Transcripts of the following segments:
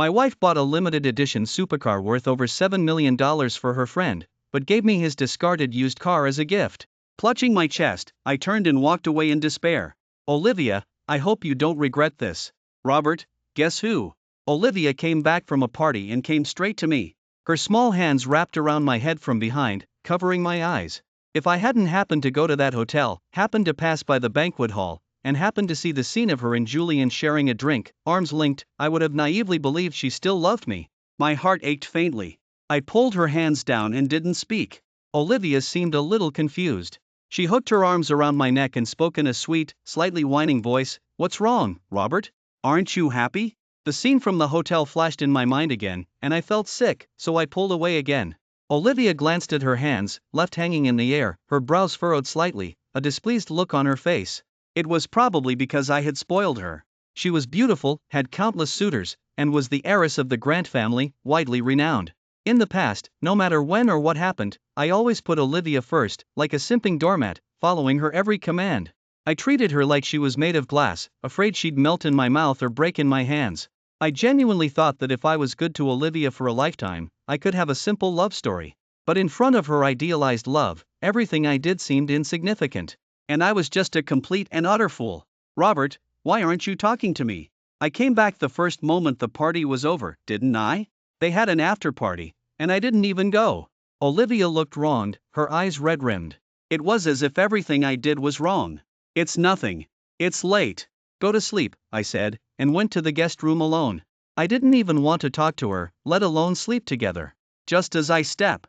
My wife bought a limited edition supercar worth over $7 million for her friend, but gave me his discarded used car as a gift. Clutching my chest, I turned and walked away in despair. Olivia, I hope you don't regret this. Robert, guess who? Olivia came back from a party and came straight to me. Her small hands wrapped around my head from behind, covering my eyes. If I hadn't happened to go to that hotel, happened to pass by the banquet hall, and happened to see the scene of her and Julian sharing a drink, arms linked, I would have naively believed she still loved me. My heart ached faintly. I pulled her hands down and didn't speak. Olivia seemed a little confused. She hooked her arms around my neck and spoke in a sweet, slightly whining voice. What's wrong, Robert? Aren't you happy? The scene from the hotel flashed in my mind again, and I felt sick, so I pulled away again. Olivia glanced at her hands, left hanging in the air, her brows furrowed slightly, a displeased look on her face. It was probably because I had spoiled her. She was beautiful, had countless suitors, and was the heiress of the Grant family, widely renowned. In the past, no matter when or what happened, I always put Olivia first, like a simping doormat, following her every command. I treated her like she was made of glass, afraid she'd melt in my mouth or break in my hands. I genuinely thought that if I was good to Olivia for a lifetime, I could have a simple love story. But in front of her idealized love, everything I did seemed insignificant. And I was just a complete and utter fool. Robert, why aren't you talking to me? I came back the first moment the party was over, didn't I? They had an after party, and I didn't even go. Olivia looked wronged, her eyes red-rimmed. It was as if everything I did was wrong. It's nothing. It's late. Go to sleep, I said, and went to the guest room alone. I didn't even want to talk to her, let alone sleep together. Just as I stepped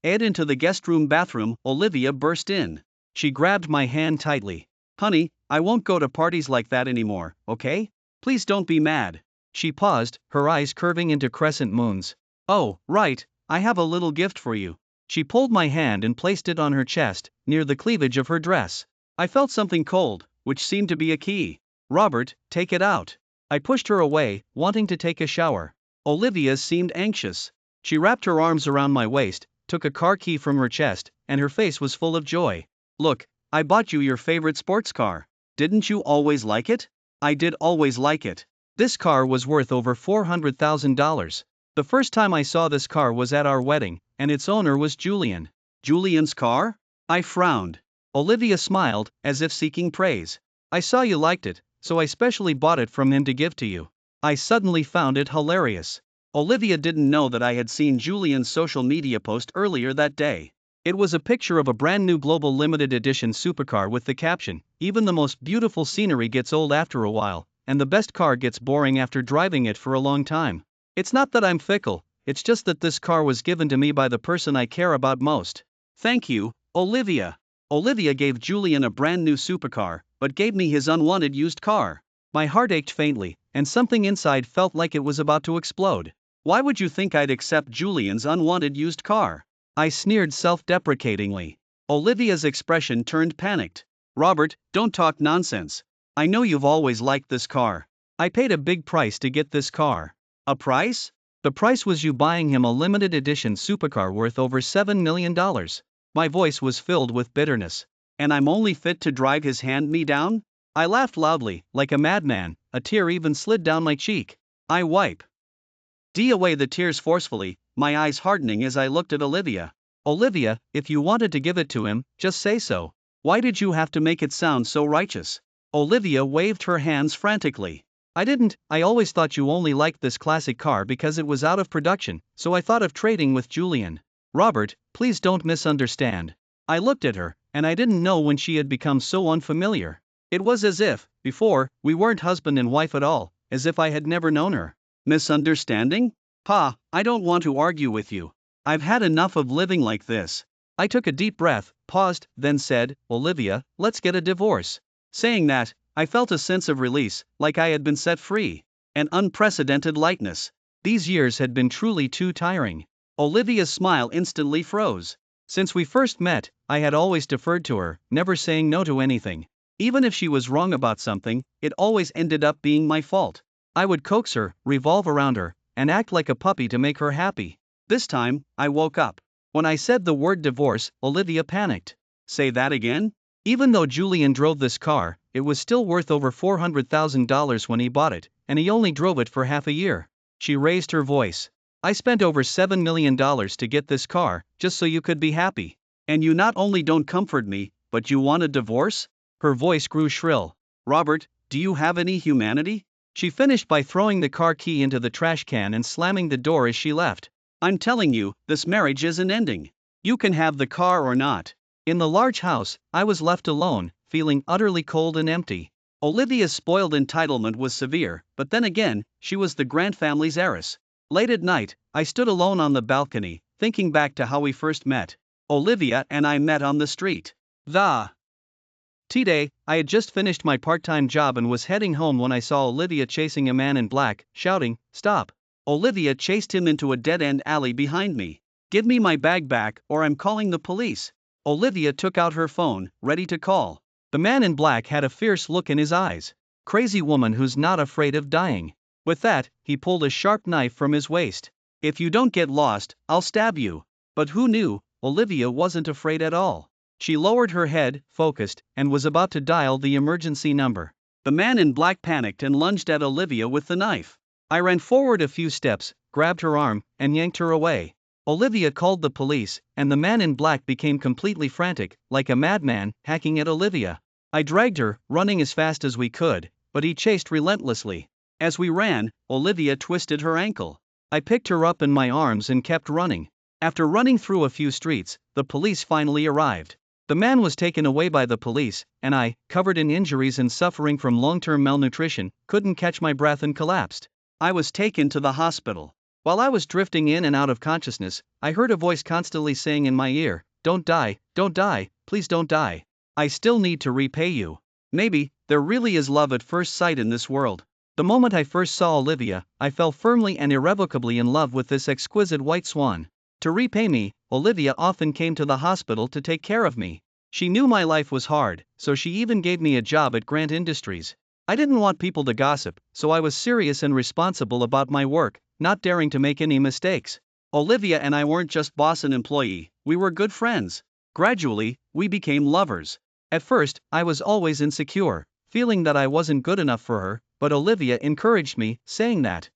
into the guest room bathroom, Olivia burst in. She grabbed my hand tightly. Honey, I won't go to parties like that anymore, okay? Please don't be mad. She paused, her eyes curving into crescent moons. Oh, right, I have a little gift for you. She pulled my hand and placed it on her chest, near the cleavage of her dress. I felt something cold, which seemed to be a key. Robert, take it out. I pushed her away, wanting to take a shower. Olivia seemed anxious. She wrapped her arms around my waist, took a car key from her chest, and her face was full of joy. Look, I bought you your favorite sports car. Didn't you always like it? I did always like it. This car was worth over $400,000. The first time I saw this car was at our wedding, and its owner was Julian. Julian's car? I frowned. Olivia smiled, as if seeking praise. I saw you liked it, so I specially bought it from him to give to you. I suddenly found it hilarious. Olivia didn't know that I had seen Julian's social media post earlier that day. It was a picture of a brand new global limited edition supercar with the caption, "Even the most beautiful scenery gets old after a while, and the best car gets boring after driving it for a long time." It's not that I'm fickle, it's just that this car was given to me by the person I care about most. Thank you, Olivia. Olivia gave Julian a brand new supercar, but gave me his unwanted used car. My heart ached faintly, and something inside felt like it was about to explode. Why would you think I'd accept Julian's unwanted used car? I sneered self-deprecatingly. Olivia's expression turned panicked. Robert, don't talk nonsense. I know you've always liked this car. I paid a big price to get this car. A price? The price was you buying him a limited edition supercar worth over $7 million. My voice was filled with bitterness. And I'm only fit to drive his hand-me-down? I laughed loudly, like a madman, a tear even slid down my cheek. I wiped away the tears forcefully, my eyes hardening as I looked at Olivia. Olivia, if you wanted to give it to him, just say so. Why did you have to make it sound so righteous? Olivia waved her hands frantically. I didn't, I always thought you only liked this classic car because it was out of production, so I thought of trading with Julian. Robert, please don't misunderstand. I looked at her, and I didn't know when she had become so unfamiliar. It was as if, before, we weren't husband and wife at all, as if I had never known her. Misunderstanding? Pa, I don't want to argue with you. I've had enough of living like this. I took a deep breath, paused, then said, Olivia, let's get a divorce. Saying that, I felt a sense of release, like I had been set free. An unprecedented lightness. These years had been truly too tiring. Olivia's smile instantly froze. Since we first met, I had always deferred to her, never saying no to anything. Even if she was wrong about something, it always ended up being my fault. I would coax her, revolve around her, and act like a puppy to make her happy. This time, I woke up. When I said the word divorce, Olivia panicked. Say that again? Even though Julian drove this car, it was still worth over $400,000 when he bought it, and he only drove it for half a year. She raised her voice. I spent over $7 million to get this car, just so you could be happy. And you not only don't comfort me, but you want a divorce? Her voice grew shrill. Robert, do you have any humanity? She finished by throwing the car key into the trash can and slamming the door as she left. I'm telling you, this marriage isn't ending. You can have the car or not. In the large house, I was left alone, feeling utterly cold and empty. Olivia's spoiled entitlement was severe, but then again, she was the Grant family's heiress. Late at night, I stood alone on the balcony, thinking back to how we first met. Olivia and I met on the street. The T-Day, I had just finished my part-time job and was heading home when I saw Olivia chasing a man in black, shouting, "Stop!" Olivia chased him into a dead-end alley behind me. "Give me my bag back or I'm calling the police." Olivia took out her phone, ready to call. The man in black had a fierce look in his eyes. Crazy woman who's not afraid of dying. With that, he pulled a sharp knife from his waist. "If you don't get lost, I'll stab you." But who knew, Olivia wasn't afraid at all. She lowered her head, focused, and was about to dial the emergency number. The man in black panicked and lunged at Olivia with the knife. I ran forward a few steps, grabbed her arm, and yanked her away. Olivia called the police, and the man in black became completely frantic, like a madman, hacking at Olivia. I dragged her, running as fast as we could, but he chased relentlessly. As we ran, Olivia twisted her ankle. I picked her up in my arms and kept running. After running through a few streets, the police finally arrived. The man was taken away by the police, and I, covered in injuries and suffering from long-term malnutrition, couldn't catch my breath and collapsed. I was taken to the hospital. While I was drifting in and out of consciousness, I heard a voice constantly saying in my ear, don't die, please don't die. I still need to repay you." Maybe, there really is love at first sight in this world. The moment I first saw Olivia, I fell firmly and irrevocably in love with this exquisite white swan. To repay me, Olivia often came to the hospital to take care of me. She knew my life was hard, so she even gave me a job at Grant Industries. I didn't want people to gossip, so I was serious and responsible about my work, not daring to make any mistakes. Olivia and I weren't just boss and employee, we were good friends. Gradually, we became lovers. At first, I was always insecure, feeling that I wasn't good enough for her, but Olivia encouraged me, saying that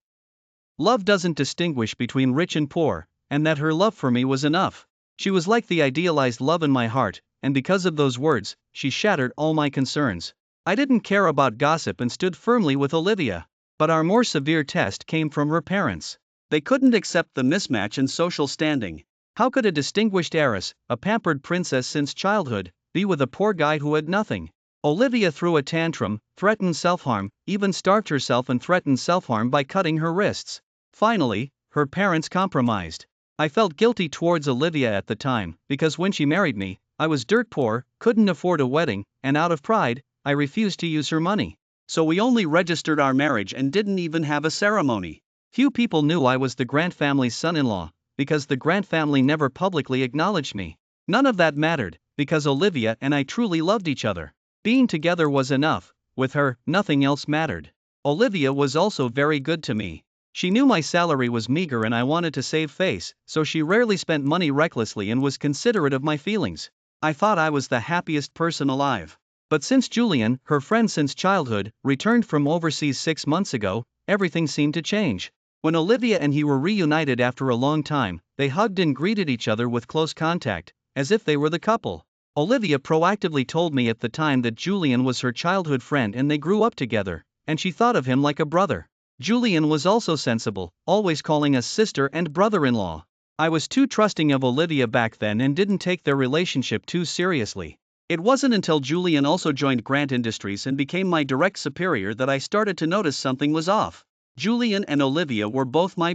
love doesn't distinguish between rich and poor, and that her love for me was enough. She was like the idealized love in my heart, and because of those words, she shattered all my concerns. I didn't care about gossip and stood firmly with Olivia. But our more severe test came from her parents. They couldn't accept the mismatch in social standing. How could a distinguished heiress, a pampered princess since childhood, be with a poor guy who had nothing? Olivia threw a tantrum, threatened self-harm, even starved herself and threatened self-harm by cutting her wrists. Finally, her parents compromised. I felt guilty towards Olivia at the time, because when she married me, I was dirt poor, couldn't afford a wedding, and out of pride, I refused to use her money. So we only registered our marriage and didn't even have a ceremony. Few people knew I was the Grant family's son-in-law, because the Grant family never publicly acknowledged me. None of that mattered, because Olivia and I truly loved each other. Being together was enough. With her, nothing else mattered. Olivia was also very good to me. She knew my salary was meager and I wanted to save face, so she rarely spent money recklessly and was considerate of my feelings. I thought I was the happiest person alive. But since Julian, her friend since childhood, returned from overseas 6 months ago, everything seemed to change. When Olivia and he were reunited after a long time, they hugged and greeted each other with close contact, as if they were the couple. Olivia proactively told me at the time that Julian was her childhood friend and they grew up together, and she thought of him like a brother. Julian was also sensible, always calling us sister and brother-in-law. I was too trusting of Olivia back then and didn't take their relationship too seriously. It wasn't until Julian also joined Grant Industries and became my direct superior that I started to notice something was off. Julian and Olivia were both my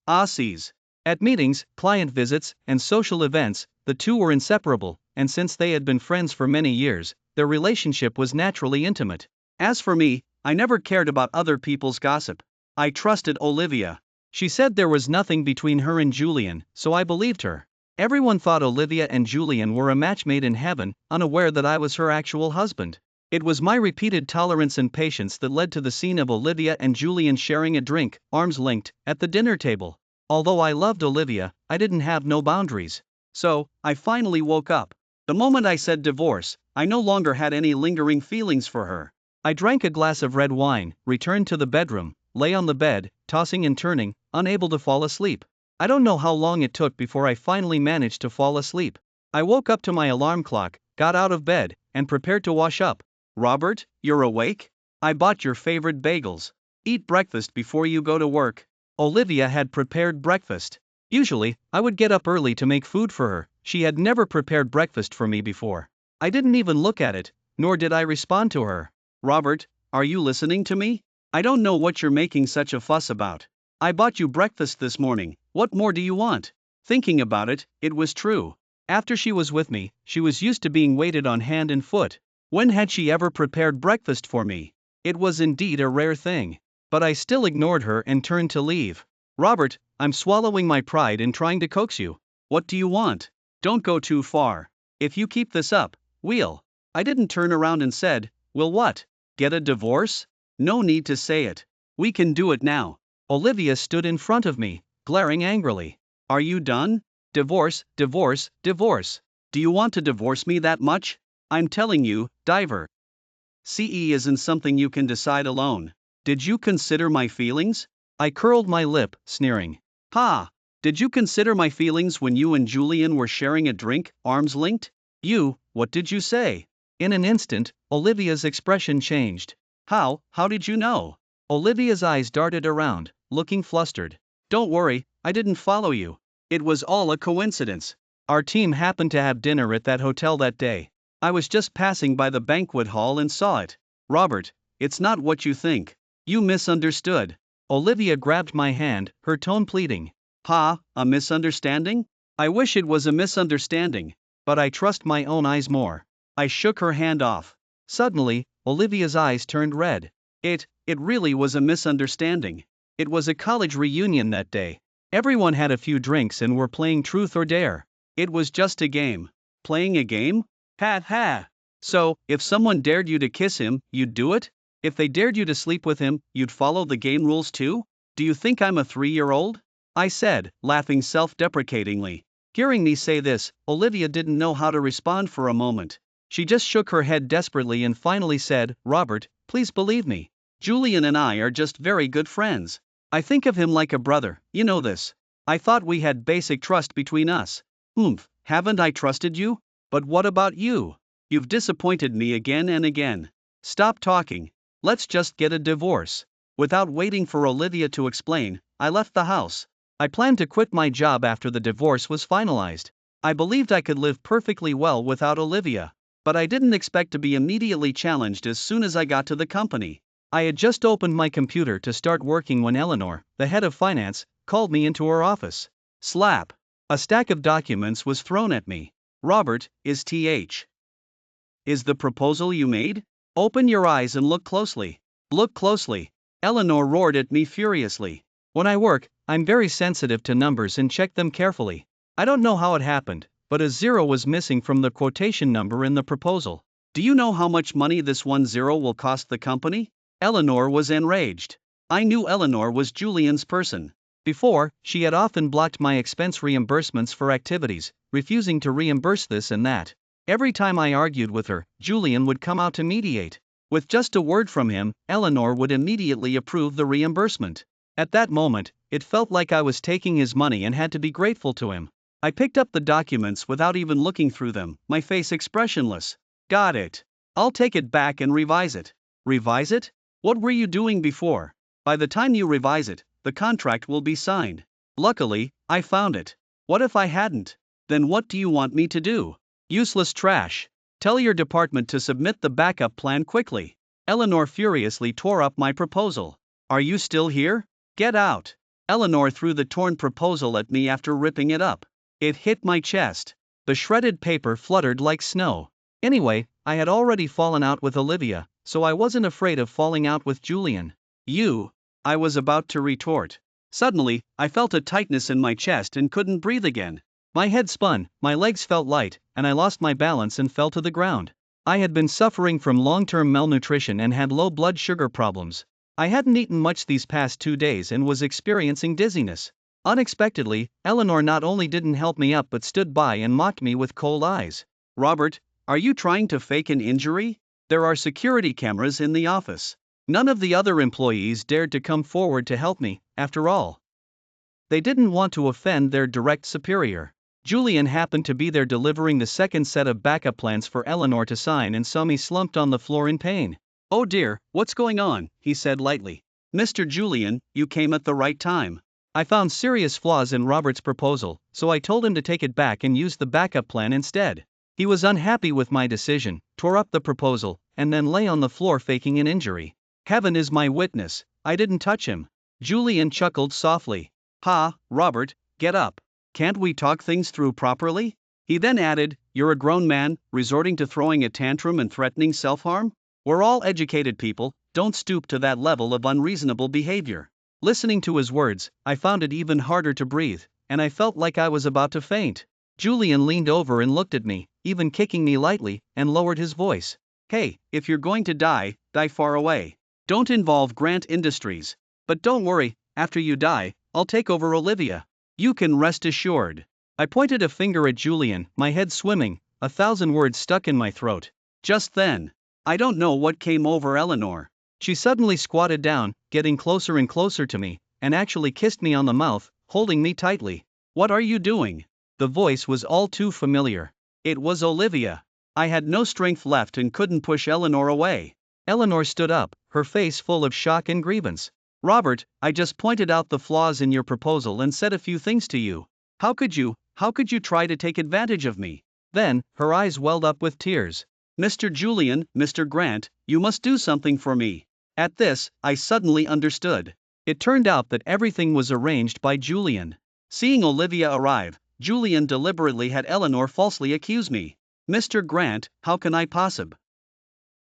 Aussies. At meetings, client visits, and social events, the two were inseparable, and since they had been friends for many years, their relationship was naturally intimate. As for me, I never cared about other people's gossip. I trusted Olivia. She said there was nothing between her and Julian, so I believed her. Everyone thought Olivia and Julian were a match made in heaven, unaware that I was her actual husband. It was my repeated tolerance and patience that led to the scene of Olivia and Julian sharing a drink, arms linked, at the dinner table. Although I loved Olivia, I didn't have no boundaries. So, I finally woke up. The moment I said divorce, I no longer had any lingering feelings for her. I drank a glass of red wine, returned to the bedroom, lay on the bed, tossing and turning, unable to fall asleep. I don't know how long it took before I finally managed to fall asleep. I woke up to my alarm clock, got out of bed, and prepared to wash up. Robert, you're awake? I bought your favorite bagels. Eat breakfast before you go to work. Olivia had prepared breakfast. Usually, I would get up early to make food for her. She had never prepared breakfast for me before. I didn't even look at it, nor did I respond to her. Robert, are you listening to me? I don't know what you're making such a fuss about. I bought you breakfast this morning, what more do you want? Thinking about it, it was true. After she was with me, she was used to being waited on hand and foot. When had she ever prepared breakfast for me? It was indeed a rare thing. But I still ignored her and turned to leave. Robert, I'm swallowing my pride in trying to coax you. What do you want? Don't go too far. If you keep this up, we'll. I didn't turn around and said, will what? Get a divorce? No need to say it. We can do it now. Olivia stood in front of me, glaring angrily. Are you done? Divorce, divorce, divorce. Do you want to divorce me that much? I'm telling you, diver. CE isn't something you can decide alone. Did you consider my feelings? I curled my lip, sneering. Ha! Did you consider my feelings when you and Julian were sharing a drink, arms linked? What did you say? In an instant, Olivia's expression changed. How did you know? Olivia's eyes darted around, looking flustered. Don't worry, I didn't follow you. It was all a coincidence. Our team happened to have dinner at that hotel that day. I was just passing by the banquet hall and saw it. Robert, it's not what you think. You misunderstood. Olivia grabbed my hand, her tone pleading. A misunderstanding? I wish it was a misunderstanding, but I trust my own eyes more. I shook her hand off. Suddenly, Olivia's eyes turned red. It really was a misunderstanding. It was a college reunion that day. Everyone had a few drinks and were playing truth or dare. It was just a game. Playing a game? Ha ha. So, if someone dared you to kiss him, you'd do it? If they dared you to sleep with him, you'd follow the game rules too? Do you think I'm a 3-year-old? I said, laughing self-deprecatingly. Hearing me say this, Olivia didn't know how to respond for a moment. She just shook her head desperately and finally said, Robert, please believe me. Julian and I are just very good friends. I think of him like a brother, you know this. I thought we had basic trust between us. Haven't I trusted you? But what about you? You've disappointed me again and again. Stop talking. Let's just get a divorce. Without waiting for Olivia to explain, I left the house. I planned to quit my job after the divorce was finalized. I believed I could live perfectly well without Olivia. But I didn't expect to be immediately challenged as soon as I got to the company. I had just opened my computer to start working when Eleanor, the head of finance, called me into her office. Slap! A stack of documents was thrown at me. Robert, is the proposal you made? Open your eyes and look closely. Look closely. Eleanor roared at me furiously. When I work, I'm very sensitive to numbers and check them carefully. I don't know how it happened, but a zero was missing from the quotation number in the proposal. Do you know how much money this 10 will cost the company? Eleanor was enraged. I knew Eleanor was Julian's person. Before, she had often blocked my expense reimbursements for activities, refusing to reimburse this and that. Every time I argued with her, Julian would come out to mediate. With just a word from him, Eleanor would immediately approve the reimbursement. At that moment, it felt like I was taking his money and had to be grateful to him. I picked up the documents without even looking through them, my face expressionless. Got it. I'll take it back and revise it. Revise it? What were you doing before? By the time you revise it, the contract will be signed. Luckily, I found it. What if I hadn't? Then what do you want me to do? Useless trash. Tell your department to submit the backup plan quickly. Eleanor furiously tore up my proposal. Are you still here? Get out. Eleanor threw the torn proposal at me after ripping it up. It hit my chest. The shredded paper fluttered like snow. Anyway, I had already fallen out with Olivia, so I wasn't afraid of falling out with Julian. I was about to retort. Suddenly, I felt a tightness in my chest and couldn't breathe again. My head spun, my legs felt light, and I lost my balance and fell to the ground. I had been suffering from long-term malnutrition and had low blood sugar problems. I hadn't eaten much these past 2 days and was experiencing dizziness. Unexpectedly, Eleanor not only didn't help me up but stood by and mocked me with cold eyes. Robert, are you trying to fake an injury? There are security cameras in the office. None of the other employees dared to come forward to help me, after all. They didn't want to offend their direct superior. Julian happened to be there delivering the second set of backup plans for Eleanor to sign and saw me slumped on the floor in pain. "Oh dear, what's going on?" he said lightly. "Mr. Julian, you came at the right time." I found serious flaws in Robert's proposal, so I told him to take it back and use the backup plan instead. He was unhappy with my decision, tore up the proposal, and then lay on the floor faking an injury. "Heaven is my witness, I didn't touch him." Julian chuckled softly. "Ha, Robert, get up. Can't we talk things through properly?" He then added, "You're a grown man, resorting to throwing a tantrum and threatening self-harm? We're all educated people, don't stoop to that level of unreasonable behavior." Listening to his words, I found it even harder to breathe, and I felt like I was about to faint. Julian leaned over and looked at me, even kicking me lightly, and lowered his voice. "Hey, if you're going to die, die far away. Don't involve Grant Industries. But don't worry, after you die, I'll take over Olivia. You can rest assured." I pointed a finger at Julian, my head swimming, 1,000 words stuck in my throat. Just then, I don't know what came over Eleanor. She suddenly squatted down, getting closer and closer to me, and actually kissed me on the mouth, holding me tightly. "What are you doing?" The voice was all too familiar. It was Olivia. I had no strength left and couldn't push Eleanor away. Eleanor stood up, her face full of shock and grievance. "Robert, I just pointed out the flaws in your proposal and said a few things to you. How could you try to take advantage of me?" Then, her eyes welled up with tears. "Mr. Julian, Mr. Grant, you must do something for me." At this, I suddenly understood. It turned out that everything was arranged by Julian. Seeing Olivia arrive, Julian deliberately had Eleanor falsely accuse me. "Mr. Grant, how can I possibly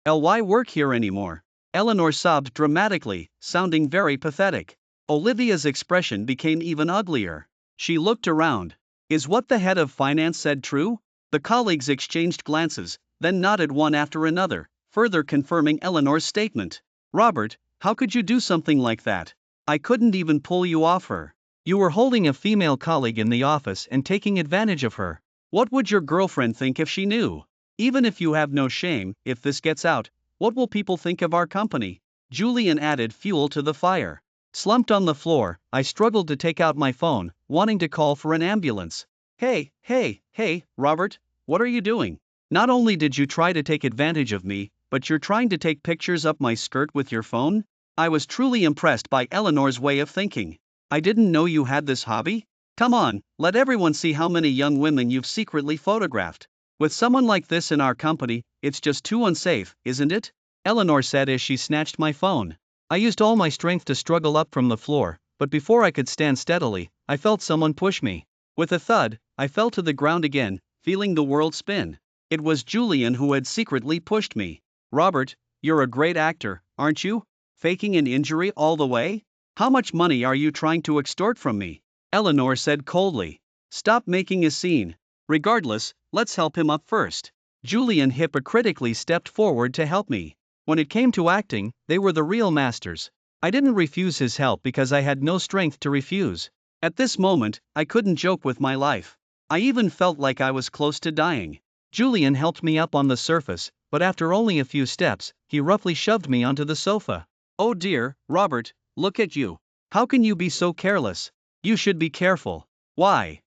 work here anymore?" Eleanor sobbed dramatically, sounding very pathetic. Olivia's expression became even uglier. She looked around. Is what the head of finance said true? The colleagues exchanged glances, then nodded one after another, further confirming Eleanor's statement. "Robert, how could you do something like that? I couldn't even pull you off her. You were holding a female colleague in the office and taking advantage of her. What would your girlfriend think if she knew? Even if you have no shame, if this gets out, what will people think of our company?" Julian added fuel to the fire. Slumped on the floor, I struggled to take out my phone, wanting to call for an ambulance. Hey, Robert, what are you doing? Not only did you try to take advantage of me, but you're trying to take pictures up my skirt with your phone?" I was truly impressed by Eleanor's way of thinking. "I didn't know you had this hobby. Come on, let everyone see how many young women you've secretly photographed. With someone like this in our company, it's just too unsafe, isn't it?" Eleanor said as she snatched my phone. I used all my strength to struggle up from the floor, but before I could stand steadily, I felt someone push me. With a thud, I fell to the ground again, feeling the world spin. It was Julian who had secretly pushed me. "Robert, you're a great actor, aren't you? Faking an injury all the way? How much money are you trying to extort from me?" Eleanor said coldly. "Stop making a scene. Regardless, let's help him up first." Julian hypocritically stepped forward to help me. When it came to acting, they were the real masters. I didn't refuse his help because I had no strength to refuse. At this moment, I couldn't joke with my life. I even felt like I was close to dying. Julian helped me up on the surface, but after only a few steps, he roughly shoved me onto the sofa. "Oh dear, Robert, look at you. How can you be so careless? You should be careful." "Why?"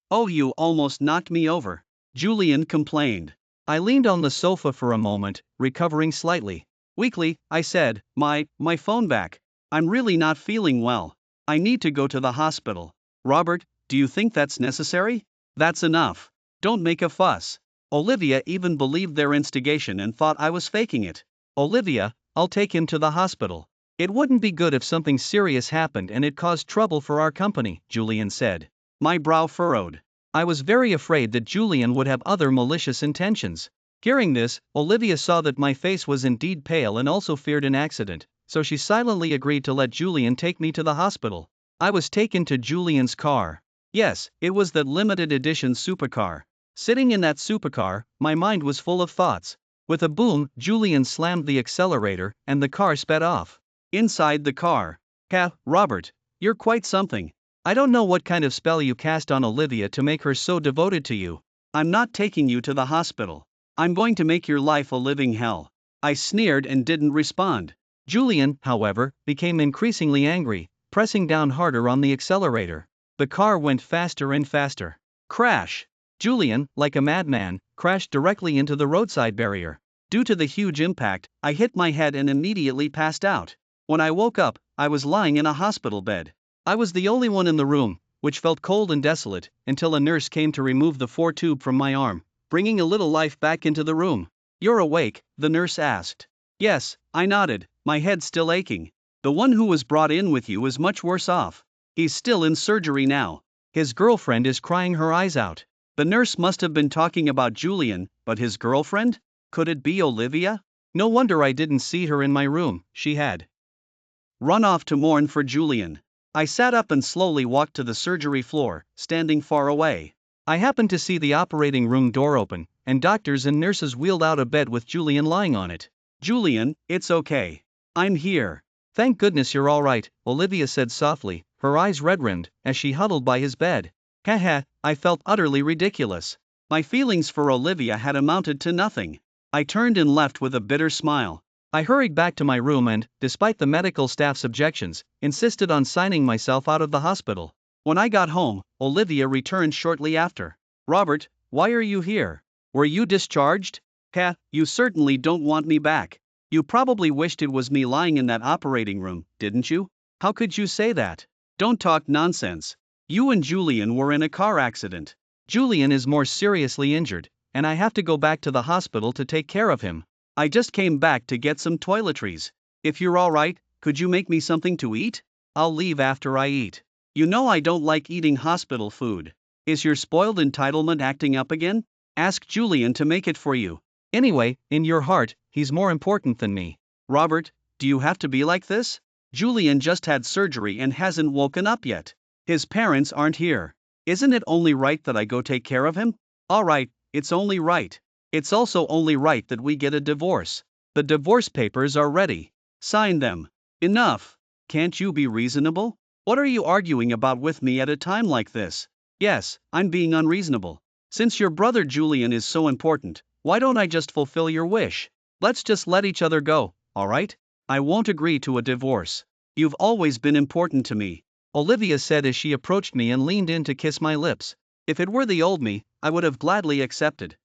"Oh, you almost knocked me over," Julian complained. I leaned on the sofa for a moment, recovering slightly. Weakly, I said, my phone back. I'm really not feeling well. I need to go to the hospital." "Robert, do you think that's necessary?" "That's enough. Don't make a fuss." Olivia even believed their instigation and thought I was faking it. "Olivia, I'll take him to the hospital. It wouldn't be good if something serious happened and it caused trouble for our company," Julian said. My brow furrowed. I was very afraid that Julian would have other malicious intentions. Hearing this, Olivia saw that my face was indeed pale and also feared an accident, so she silently agreed to let Julian take me to the hospital. I was taken to Julian's car. Yes, it was that limited edition supercar. Sitting in that supercar, my mind was full of thoughts. With a boom, Julian slammed the accelerator, and the car sped off. Inside the car. Robert, you're quite something. I don't know what kind of spell you cast on Olivia to make her so devoted to you. I'm not taking you to the hospital. I'm going to make your life a living hell." I sneered and didn't respond. Julian, however, became increasingly angry, pressing down harder on the accelerator. The car went faster and faster. Crash! Julian, like a madman, crashed directly into the roadside barrier. Due to the huge impact, I hit my head and immediately passed out. When I woke up, I was lying in a hospital bed. I was the only one in the room, which felt cold and desolate, until a nurse came to remove the 4 tube from my arm, bringing a little life back into the room. "You're awake?" the nurse asked. "Yes," I nodded, my head still aching. "The one who was brought in with you is much worse off. He's still in surgery now. His girlfriend is crying her eyes out." The nurse must have been talking about Julian, but his girlfriend? Could it be Olivia? No wonder I didn't see her in my room. She had run off to mourn for Julian. I sat up and slowly walked to the surgery floor, standing far away. I happened to see the operating room door open, and doctors and nurses wheeled out a bed with Julian lying on it. "Julian, it's okay. I'm here." "Thank goodness you're all right," Olivia said softly, her eyes red-rimmed, as she huddled by his bed. Haha, I felt utterly ridiculous. My feelings for Olivia had amounted to nothing. I turned and left with a bitter smile. I hurried back to my room and, despite the medical staff's objections, insisted on signing myself out of the hospital. When I got home, Olivia returned shortly after. "Robert, why are you here? Were you discharged?" You certainly don't want me back. You probably wished it was me lying in that operating room, didn't you? How could you say that? Don't talk nonsense. You and Julian were in a car accident. Julian is more seriously injured, and I have to go back to the hospital to take care of him. I just came back to get some toiletries. If you're alright, could you make me something to eat? I'll leave after I eat. You know I don't like eating hospital food. Is your spoiled entitlement acting up again? Ask Julian to make it for you. Anyway, in your heart, he's more important than me. Robert, do you have to be like this? Julian just had surgery and hasn't woken up yet. His parents aren't here. Isn't it only right that I go take care of him? Alright, it's only right. It's also only right that we get a divorce. The divorce papers are ready. Sign them. Enough. Can't you be reasonable? What are you arguing about with me at a time like this? Yes, I'm being unreasonable. Since your brother Julian is so important, why don't I just fulfill your wish? Let's just let each other go, alright? I won't agree to a divorce. You've always been important to me, Olivia said as she approached me and leaned in to kiss my lips. If it were the old me, I would have gladly accepted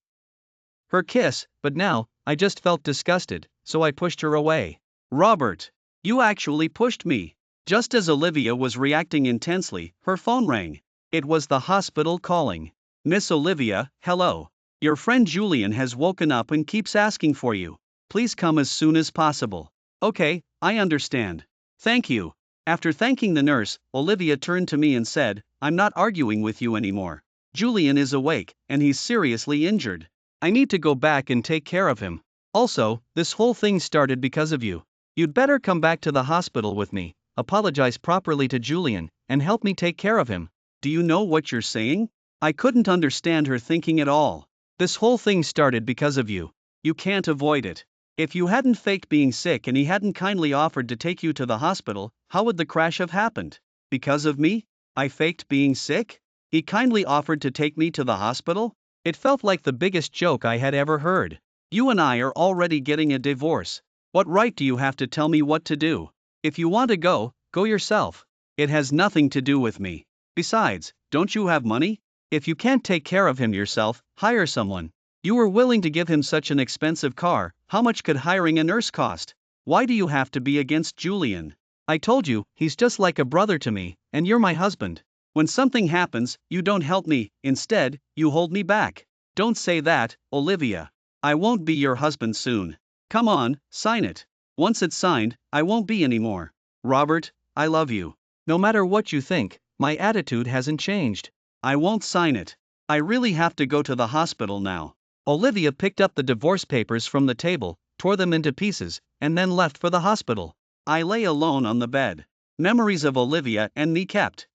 her kiss, but now, I just felt disgusted, so I pushed her away. Robert, you actually pushed me. Just as Olivia was reacting intensely, her phone rang. It was the hospital calling. Miss Olivia, hello. Your friend Julian has woken up and keeps asking for you. Please come as soon as possible. Okay, I understand. Thank you. After thanking the nurse, Olivia turned to me and said, "I'm not arguing with you anymore. Julian is awake, and he's seriously injured. I need to go back and take care of him. Also, this whole thing started because of you. You'd better come back to the hospital with me, apologize properly to Julian, and help me take care of him." Do you know what you're saying? I couldn't understand her thinking at all. This whole thing started because of you. You can't avoid it. If you hadn't faked being sick and he hadn't kindly offered to take you to the hospital, how would the crash have happened? Because of me? I faked being sick? He kindly offered to take me to the hospital? It felt like the biggest joke I had ever heard. You and I are already getting a divorce. What right do you have to tell me what to do? If you want to go, go yourself. It has nothing to do with me. Besides, don't you have money? If you can't take care of him yourself, hire someone. You were willing to give him such an expensive car, how much could hiring a nurse cost? Why do you have to be against Julian? I told you, he's just like a brother to me, and you're my husband. When something happens, you don't help me, instead, you hold me back. Don't say that, Olivia. I won't be your husband soon. Come on, sign it. Once it's signed, I won't be anymore. Robert, I love you. No matter what you think, my attitude hasn't changed. I won't sign it. I really have to go to the hospital now. Olivia picked up the divorce papers from the table, tore them into pieces, and then left for the hospital. I lay alone on the bed. Memories of Olivia and me kept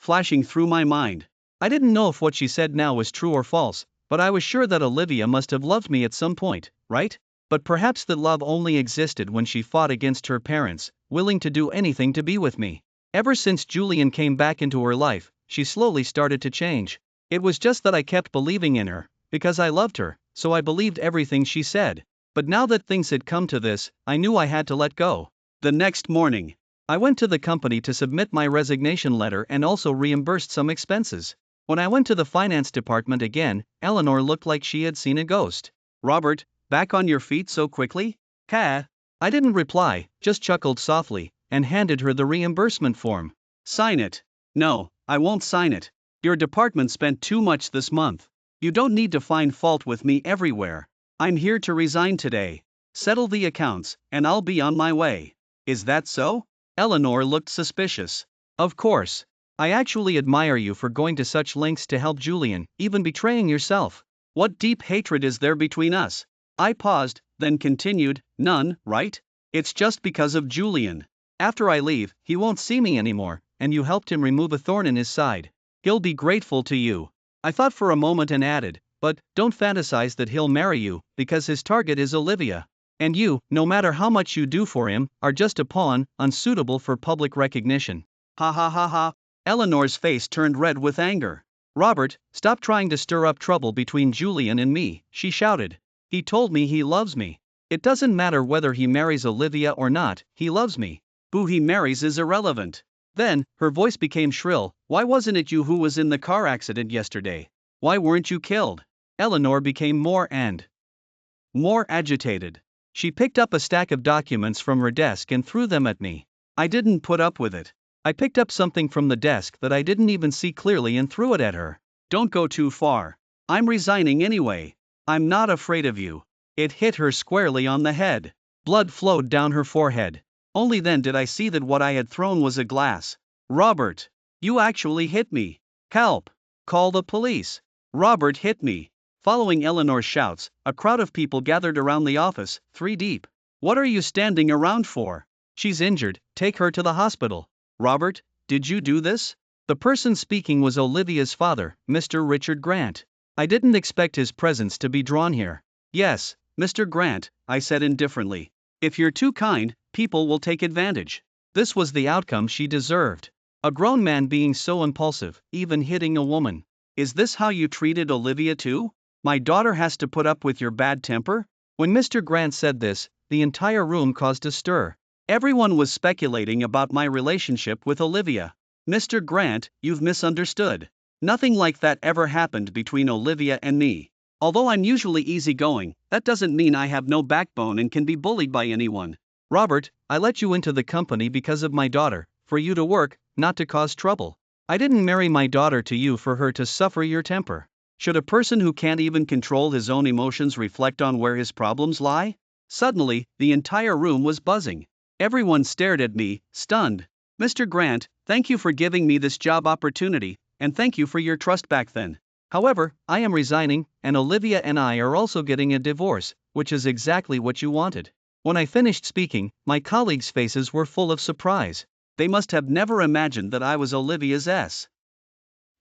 flashing through my mind. I didn't know if what she said now was true or false, but I was sure that Olivia must have loved me at some point, right? But perhaps that love only existed when she fought against her parents, willing to do anything to be with me. Ever since Julian came back into her life, she slowly started to change. It was just that I kept believing in her, because I loved her, so I believed everything she said. But now that things had come to this, I knew I had to let go. The next morning, I went to the company to submit my resignation letter and also reimbursed some expenses. When I went to the finance department again, Eleanor looked like she had seen a ghost. "Robert, back on your feet so quickly?" "Huh?" I didn't reply, just chuckled softly, and handed her the reimbursement form. "Sign it." "No, I won't sign it. Your department spent too much this month. You don't need to find fault with me everywhere. I'm here to resign today. Settle the accounts, and I'll be on my way." "Is that so?" Eleanor looked suspicious. "Of course. I actually admire you for going to such lengths to help Julian, even betraying yourself. What deep hatred is there between us?" I paused, then continued, "None, right? It's just because of Julian. After I leave, he won't see me anymore, and you helped him remove a thorn in his side. He'll be grateful to you." I thought for a moment and added, "But don't fantasize that he'll marry you, because his target is Olivia. And you, no matter how much you do for him, are just a pawn, unsuitable for public recognition." Ha ha ha ha. Eleanor's face turned red with anger. "Robert, stop trying to stir up trouble between Julian and me," she shouted. "He told me he loves me. It doesn't matter whether he marries Olivia or not, he loves me. Who he marries is irrelevant." Then, her voice became shrill, "Why wasn't it you who was in the car accident yesterday? Why weren't you killed?" Eleanor became more and more agitated. She picked up a stack of documents from her desk and threw them at me. I didn't put up with it. I picked up something from the desk that I didn't even see clearly and threw it at her. "Don't go too far. I'm resigning anyway. I'm not afraid of you." It hit her squarely on the head. Blood flowed down her forehead. Only then did I see that what I had thrown was a glass. "Robert! You actually hit me. Help! Call the police." Robert hit me. Following Eleanor's shouts, a crowd of people gathered around the office, 3 deep. "What are you standing around for? She's injured, take her to the hospital." "Robert, did you do this?" The person speaking was Olivia's father, Mr. Richard Grant. I didn't expect his presence to be drawn here. "Yes, Mr. Grant," I said indifferently. "If you're too kind, people will take advantage." This was the outcome she deserved. A grown man being so impulsive, even hitting a woman. "Is this how you treated Olivia too? My daughter has to put up with your bad temper?" When Mr. Grant said this, the entire room caused a stir. Everyone was speculating about my relationship with Olivia. "Mr. Grant, you've misunderstood. Nothing like that ever happened between Olivia and me. Although I'm usually easygoing, that doesn't mean I have no backbone and can be bullied by anyone. Robert, I let you into the company because of my daughter, for you to work, not to cause trouble. I didn't marry my daughter to you for her to suffer your temper. Should a person who can't even control his own emotions reflect on where his problems lie?" Suddenly, the entire room was buzzing. Everyone stared at me, stunned. "Mr. Grant, thank you for giving me this job opportunity, and thank you for your trust back then. However, I am resigning, and Olivia and I are also getting a divorce, which is exactly what you wanted." When I finished speaking, my colleagues' faces were full of surprise. They must have never imagined that I was Olivia's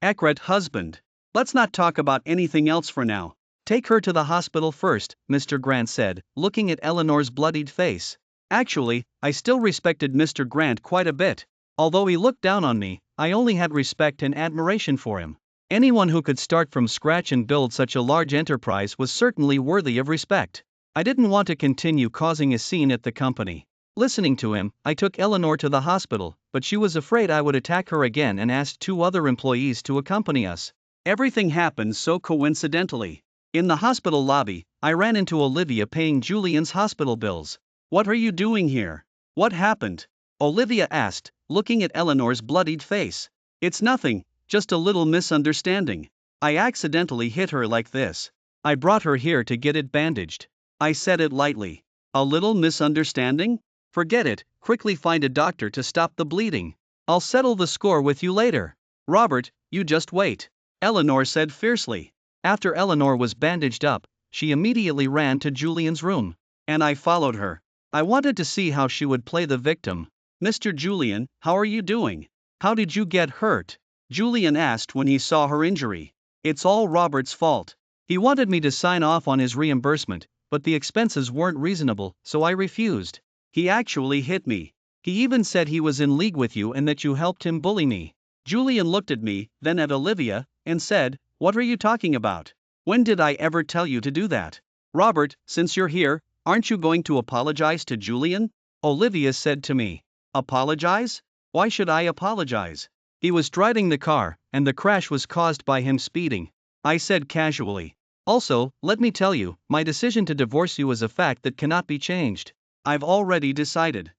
secret husband. "Let's not talk about anything else for now. Take her to the hospital first," Mr. Grant said, looking at Eleanor's bloodied face. Actually, I still respected Mr. Grant quite a bit. Although he looked down on me, I only had respect and admiration for him. Anyone who could start from scratch and build such a large enterprise was certainly worthy of respect. I didn't want to continue causing a scene at the company. Listening to him, I took Eleanor to the hospital, but she was afraid I would attack her again and asked 2 other employees to accompany us. Everything happened so coincidentally. In the hospital lobby, I ran into Olivia paying Julian's hospital bills. "What are you doing here? What happened?" Olivia asked, looking at Eleanor's bloodied face. "It's nothing, just a little misunderstanding. I accidentally hit her like this. I brought her here to get it bandaged." I said it lightly. "A little misunderstanding? Forget it, quickly find a doctor to stop the bleeding. I'll settle the score with you later." "Robert, you just wait," Eleanor said fiercely. After Eleanor was bandaged up, she immediately ran to Julian's room. And I followed her. I wanted to see how she would play the victim. "Mr. Julian, how are you doing? How did you get hurt?" Julian asked when he saw her injury. "It's all Robert's fault. He wanted me to sign off on his reimbursement, but the expenses weren't reasonable, so I refused. He actually hit me. He even said he was in league with you and that you helped him bully me." Julian looked at me, then at Olivia, and said, "What are you talking about? When did I ever tell you to do that?" "Robert, since you're here, Aren't you going to apologize to Julian? Olivia said to me. Apologize? Why should I apologize? He was driving the car, and the crash was caused by him speeding. I said casually. Also, let me tell you, my decision to divorce you is a fact that cannot be changed. I've already decided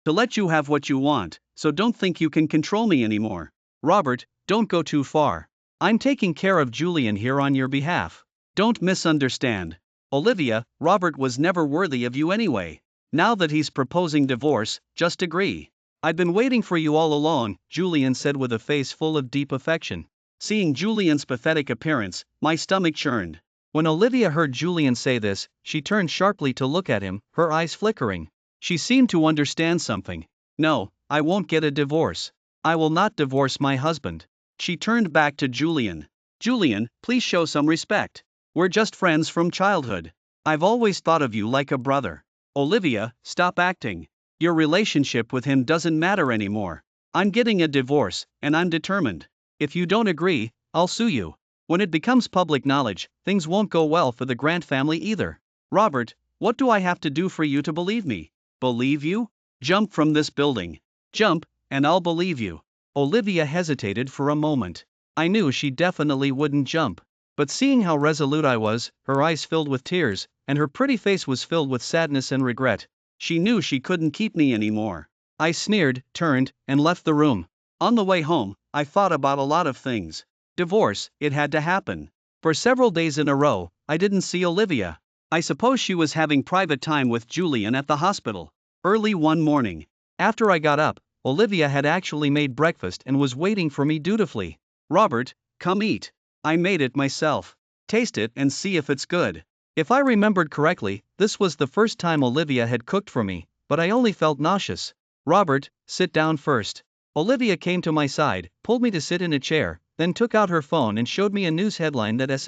to let you have what you want, so don't think you can control me anymore. Robert, don't go too far. I'm taking care of Julian here on your behalf. Don't misunderstand. Olivia, Robert was never worthy of you anyway. Now that he's proposing divorce, just agree. I've been waiting for you all along, Julian said with a face full of deep affection. Seeing Julian's pathetic appearance, my stomach churned. When Olivia heard Julian say this, she turned sharply to look at him, her eyes flickering. She seemed to understand something. No, I won't get a divorce. I will not divorce my husband. She turned back to Julian. Julian, please show some respect. We're just friends from childhood. I've always thought of you like a brother. Olivia, stop acting. Your relationship with him doesn't matter anymore. I'm getting a divorce, and I'm determined. If you don't agree, I'll sue you. When it becomes public knowledge, things won't go well for the Grant family either. Robert, what do I have to do for you to believe me? Believe you? Jump from this building. Jump, and I'll believe you. Olivia hesitated for a moment. I knew she definitely wouldn't jump. But seeing how resolute I was, her eyes filled with tears, and her pretty face was filled with sadness and regret, she knew she couldn't keep me anymore. I sneered, turned, and left the room. On the way home, I thought about a lot of things. Divorce, it had to happen. For several days in a row, I didn't see Olivia. I suppose she was having private time with Julian at the hospital. Early one morning, after I got up, Olivia had actually made breakfast and was waiting for me dutifully. Robert, come eat. I made it myself. Taste it and see if it's good. If I remembered correctly, this was the first time Olivia had cooked for me, but I only felt nauseous. Robert, sit down first. Olivia came to my side, pulled me to sit in a chair, then took out her phone and showed me a news headline that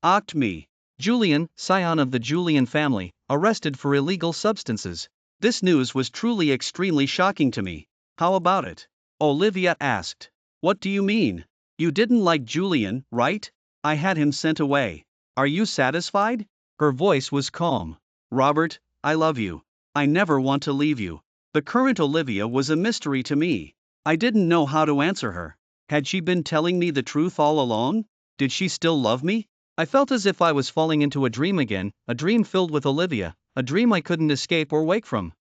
shocked me. Julian, scion of the Julian family, arrested for illegal substances. This news was truly extremely shocking to me. How about it? Olivia asked. What do you mean? You didn't like Julian, right? I had him sent away. Are you satisfied? Her voice was calm. Robert, I love you. I never want to leave you. The current Olivia was a mystery to me. I didn't know how to answer her. Had she been telling me the truth all along? Did she still love me? I felt as if I was falling into a dream again, a dream filled with Olivia, a dream I couldn't escape or wake from.